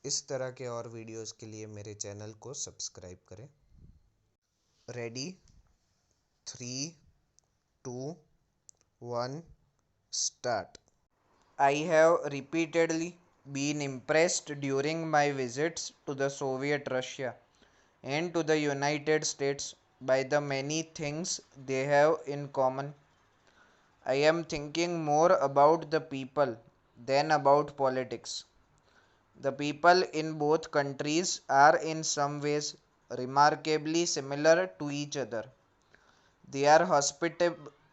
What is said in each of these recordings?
इस तरह के और वीडियोस के लिए मेरे चैनल को सब्सक्राइब करें। Ready, 3, 2, 1, start. I have repeatedly been impressed during my visits to the Soviet Russia and to the United States by the many things they have in common. I am thinking more about the people than about politics. The people in both countries are in some ways remarkably similar to each other. They are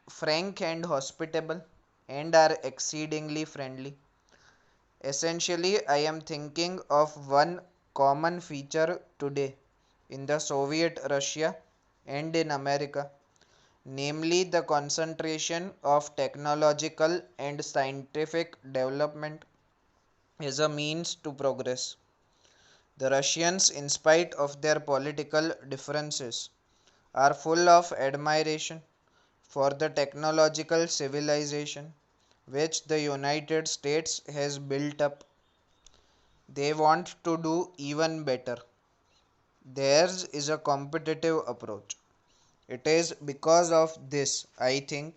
frank and hospitable, and are exceedingly friendly. Essentially, I am thinking of one common feature today in the Soviet Russia and in America, namely the concentration of technological and scientific development as a means to progress. The Russians, in spite of their political differences, are full of admiration for the technological civilization which the United States has built up. They want to do even better. Theirs is a competitive approach. It is because of this, I think,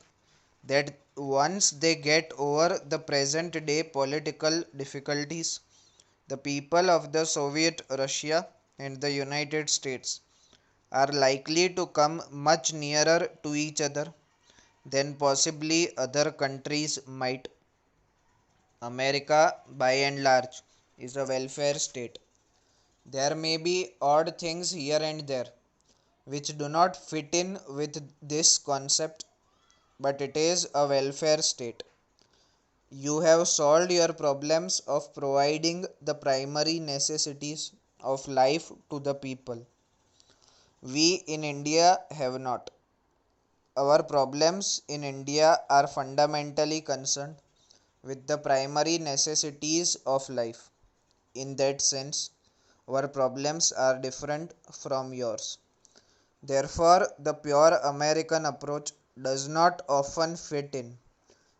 that once they get over the present day political difficulties, the people of the Soviet Russia and the United States are likely to come much nearer to each other than possibly other countries might. America, by and large, is a welfare state. There may be odd things here and there which do not fit in with this concept, but it is a welfare state. You have solved your problems of providing the primary necessities of life to the people. We in India have not. Our problems in India are fundamentally concerned with the primary necessities of life. In that sense, our problems are different from yours. Therefore, the pure American approach does not often fit in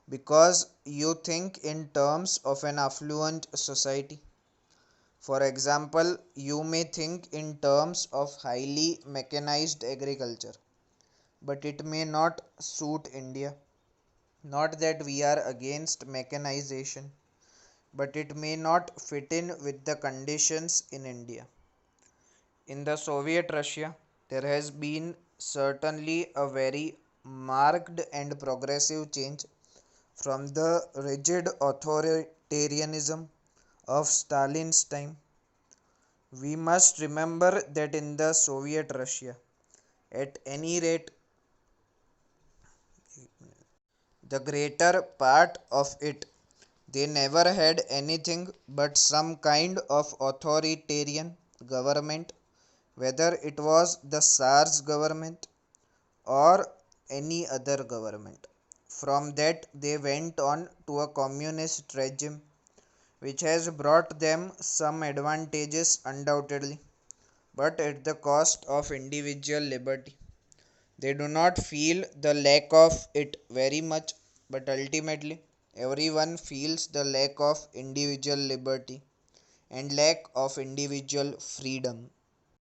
because you think in terms of an affluent society. For example, you may think in terms of highly mechanized agriculture, but it may not suit India. Not that we are against mechanization, but it may not fit in with the conditions in India. In the Soviet Russia, there has been certainly a very marked and progressive change from the rigid authoritarianism of Stalin's time. We must remember that in the Soviet Russia, at any rate, the greater part of it, they never had anything but some kind of authoritarian government, whether it was the Tsar's government or any other government. From that, they went on to a communist regime, which has brought them some advantages undoubtedly, but at the cost of individual liberty. They do not feel the lack of it very much, but ultimately, everyone feels the lack of individual liberty and lack of individual freedom.